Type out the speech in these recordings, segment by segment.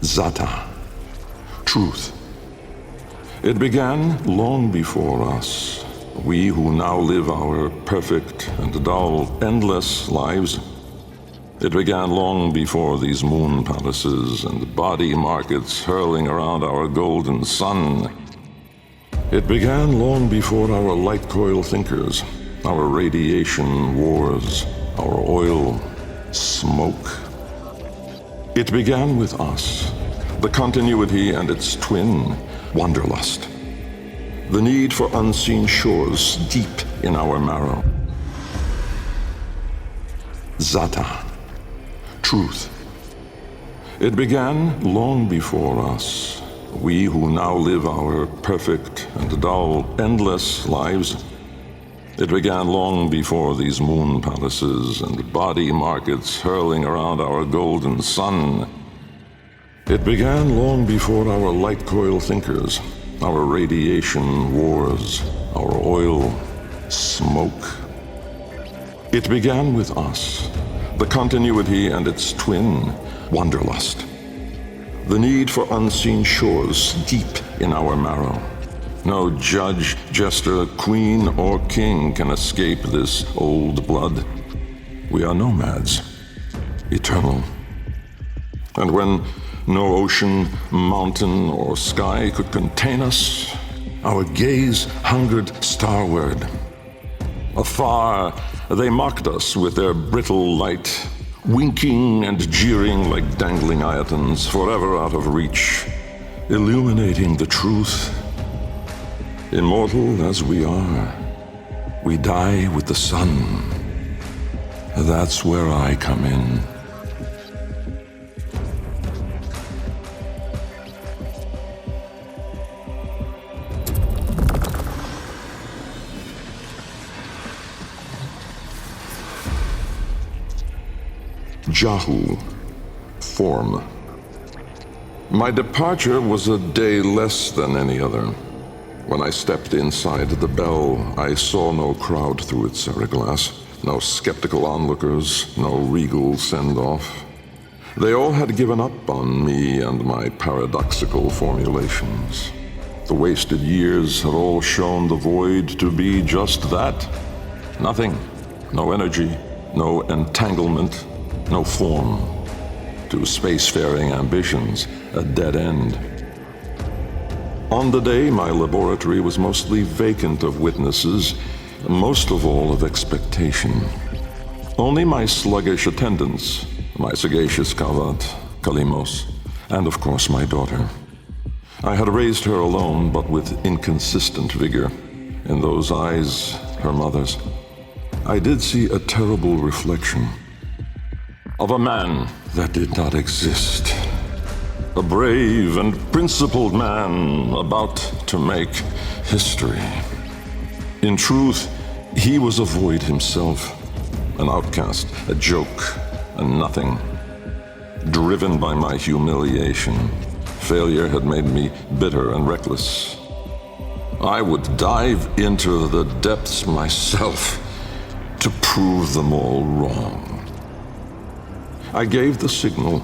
Zata. Truth. It began long before us. We who now live our perfect and dull, endless lives. It began long before these moon palaces and body markets hurling around our golden sun. It began long before our light coil thinkers, our radiation wars, our oil smoke. It began with us, the continuity and its twin, wanderlust. The need for unseen shores deep in our marrow. Zata. Truth. It began long before us. We who now live our perfect and dull, endless lives. It began long before these moon palaces and body markets hurling around our golden sun. It began long before our light coil thinkers, our radiation wars, our oil smoke. It began with us, the continuity and its twin, wanderlust. The need for unseen shores deep in our marrow. No judge, jester, queen, or king can escape this old blood. We are nomads, eternal. And when no ocean, mountain, or sky could contain us, our gaze hungered starward. Afar, they mocked us with their brittle light, winking and jeering like dangling iotons, forever out of reach, illuminating the truth. Immortal as we are, we die with the sun. That's where I come in. Jahu, form. My departure was a day less than any other. When I stepped inside the bell, I saw no crowd through its glass, no skeptical onlookers, no regal send-off. They all had given up on me and my paradoxical formulations. The wasted years had all shown the void to be just that. Nothing, no energy, no entanglement, no form. To spacefaring ambitions, a dead end. On the day, my laboratory was mostly vacant of witnesses, most of all of expectation. Only my sluggish attendants, my sagacious Kavat, Kalimos, and of course my daughter. I had raised her alone, but with inconsistent vigor. In those eyes, her mother's, I did see a terrible reflection of a man that did not exist. A brave and principled man about to make history. In truth, he was a void himself, an outcast, a joke, a nothing. Driven by my humiliation, failure had made me bitter and reckless. I would dive into the depths myself to prove them all wrong. I gave the signal.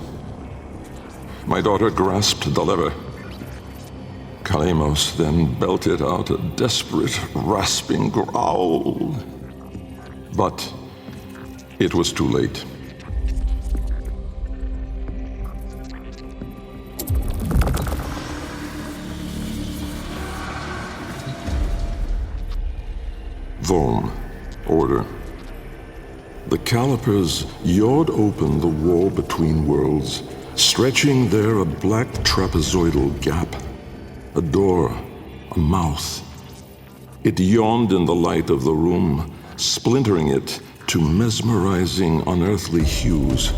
My daughter grasped the lever. Kalemos then belted out a desperate, rasping growl. But it was too late. Vom, order. The calipers yawed open the wall between worlds, stretching there a black trapezoidal gap, a door, a mouth. It yawned in the light of the room, splintering it to mesmerizing, unearthly hues.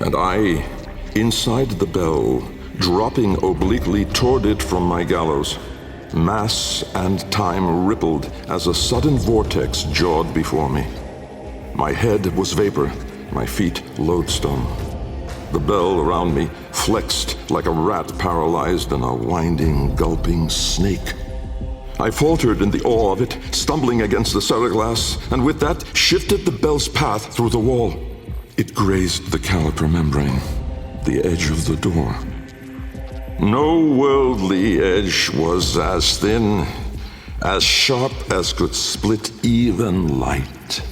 And I, inside the bell, dropping obliquely toward it from my gallows, mass and time rippled as a sudden vortex jawed before me. My head was vapor, my feet lodestone. The bell around me flexed like a rat paralyzed in a winding, gulping snake. I faltered in the awe of it, stumbling against the ceraglass, and with that shifted the bell's path through the wall. It grazed the caliper membrane, the edge of the door. No worldly edge was as thin, as sharp as could split even light.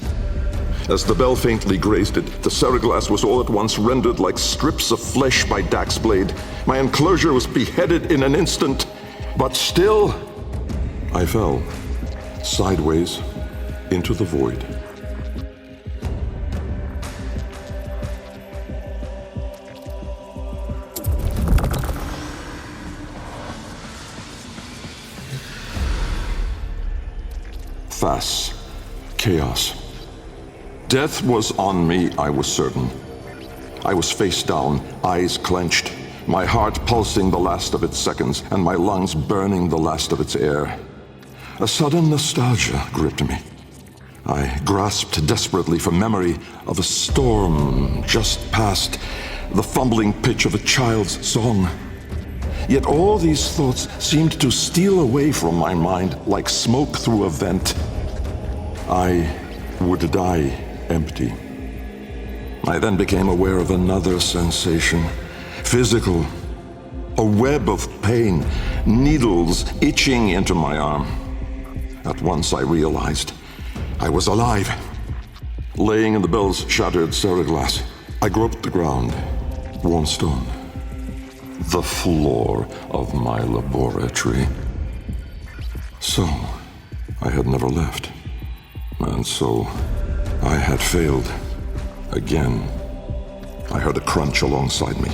As the bell faintly grazed it, the seriglass was all at once rendered like strips of flesh by Dak's blade. My enclosure was beheaded in an instant, but still I fell, sideways, into the void. Thas, chaos. Death was on me, I was certain. I was face down, eyes clenched, my heart pulsing the last of its seconds, and my lungs burning the last of its air. A sudden nostalgia gripped me. I grasped desperately for memory of a storm just past, the fumbling pitch of a child's song. Yet all these thoughts seemed to steal away from my mind like smoke through a vent. I would die empty. I then became aware of another sensation, physical, a web of pain, needles itching into my arm. At once I realized I was alive. Laying in the bell's shattered seriglass, I groped the ground, warm stone, the floor of my laboratory. So, I had never left. And so, I had failed. Again. I heard a crunch alongside me.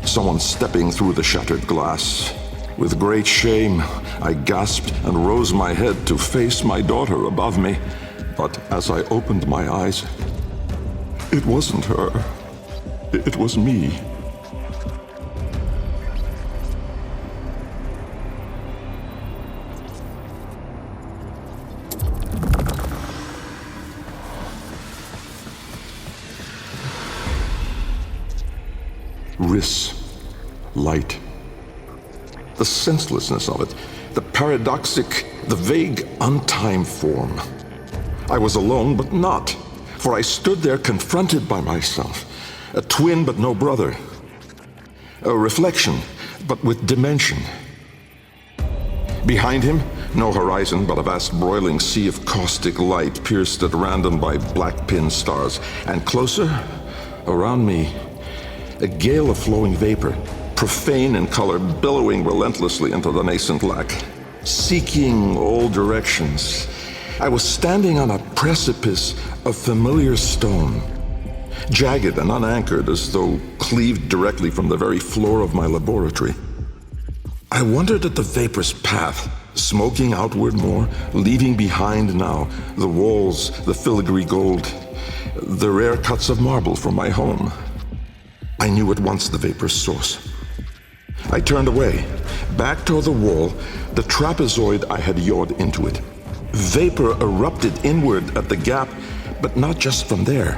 Someone stepping through the shattered glass. With great shame, I gasped and rose my head to face my daughter above me. But as I opened my eyes, it wasn't her. It was me. Light. The senselessness of it, the paradoxic, the vague, untimed form. I was alone, but not, for I stood there confronted by myself, a twin but no brother, a reflection but with dimension. Behind him, no horizon but a vast broiling sea of caustic light pierced at random by black pin stars, and closer, around me, a gale of flowing vapor, profane in color, billowing relentlessly into the nascent lack, seeking all directions. I was standing on a precipice of familiar stone, jagged and unanchored as though cleaved directly from the very floor of my laboratory. I wondered at the vapor's path, smoking outward more, leaving behind now the walls, the filigree gold, the rare cuts of marble from my home. I knew at once the vapor's source. I turned away, back toward the wall, the trapezoid I had yawed into it. Vapor erupted inward at the gap, but not just from there.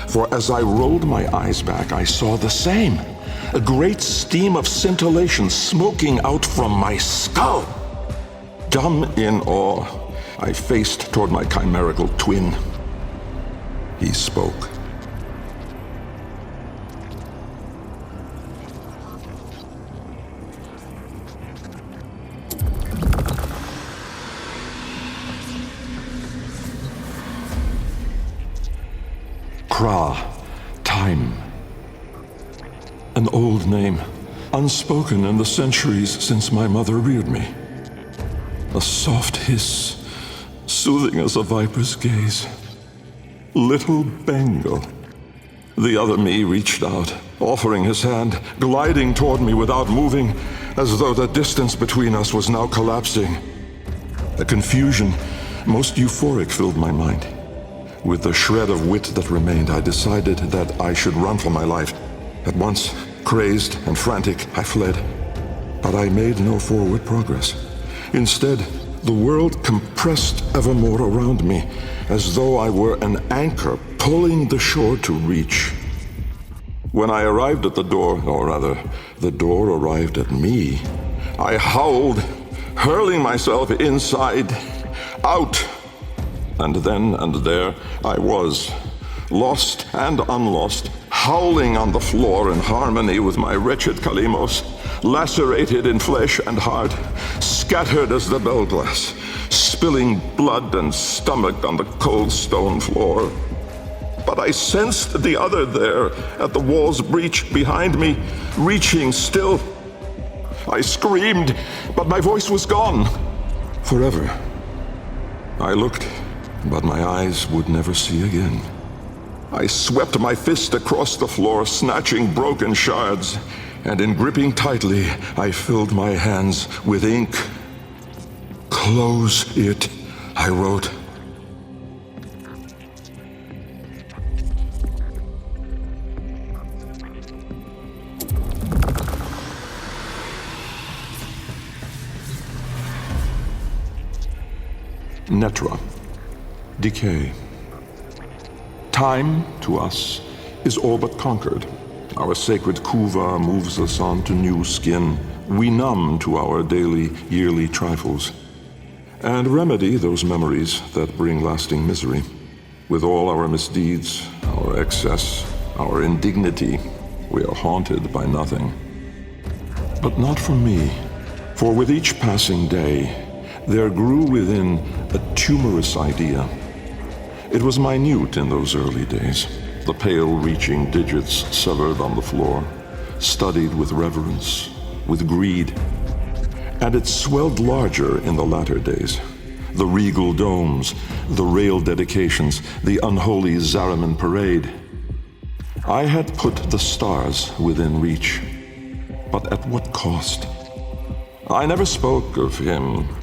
For as I rolled my eyes back, I saw the same. A great steam of scintillation smoking out from my skull. Dumb in awe, I faced toward my chimerical twin. He spoke. Time. An old name, unspoken in the centuries since my mother reared me. A soft hiss, soothing as a viper's gaze. Little Bengal. The other me reached out, offering his hand, gliding toward me without moving, as though the distance between us was now collapsing. A confusion, most euphoric, filled my mind. With the shred of wit that remained, I decided that I should run for my life. At once, crazed and frantic, I fled. But I made no forward progress. Instead, the world compressed ever more around me, as though I were an anchor pulling the shore to reach. When I arrived at the door, or rather, the door arrived at me, I howled, hurling myself inside, out. And then and there I was, lost and unlost, howling on the floor in harmony with my wretched Kalimos, lacerated in flesh and heart, scattered as the bell glass, spilling blood and stomach on the cold stone floor. But I sensed the other there at the wall's breach behind me, reaching still. I screamed, but my voice was gone. Forever. I looked, but my eyes would never see again. I swept my fist across the floor, snatching broken shards, and in gripping tightly, I filled my hands with ink. Close it, I wrote. Netra. Decay. Time, to us, is all but conquered. Our sacred kuva moves us on to new skin. We numb to our daily, yearly trifles, and remedy those memories that bring lasting misery. With all our misdeeds, our excess, our indignity, we are haunted by nothing. But not for me, for with each passing day, there grew within a tumorous idea. It was minute in those early days, the pale reaching digits severed on the floor, studied with reverence, with greed. And it swelled larger in the latter days. The regal domes, the rail dedications, the unholy Zariman parade. I had put the stars within reach, but at what cost? I never spoke of him,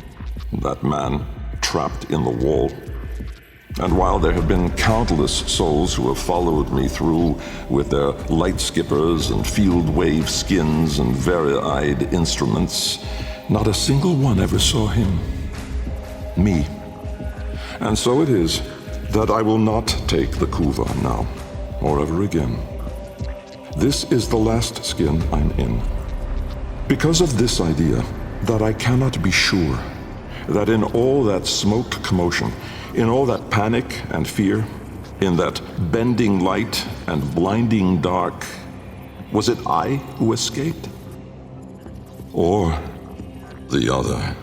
that man trapped in the wall. And while there have been countless souls who have followed me through with their light skippers and field wave skins and vari-eyed instruments, not a single one ever saw him. Me. And so it is that I will not take the kuva now, or ever again. This is the last skin I'm in. Because of this idea, that I cannot be sure that in all that smoked commotion, in all that panic and fear, in that bending light and blinding dark, was it I who escaped? Or the other?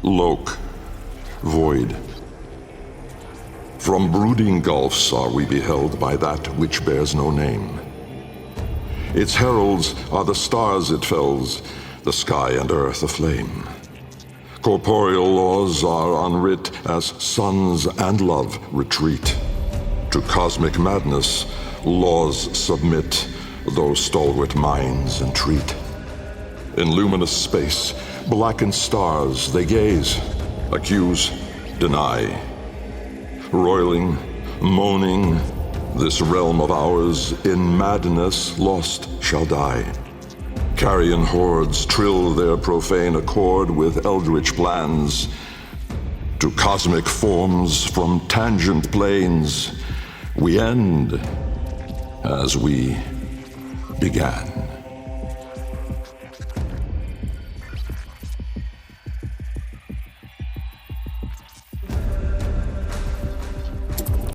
Lok, void. From brooding gulfs are we beheld by that which bears no name. Its heralds are the stars it fells, the sky and earth aflame. Corporeal laws are unwrit as sons and love retreat. To cosmic madness, laws submit, though stalwart minds entreat. In luminous space, blackened stars they gaze, accuse, deny. Roiling, moaning, this realm of ours in madness lost shall die. Carrion hordes trill their profane accord with eldritch plans. To cosmic forms from tangent planes, we end as we began.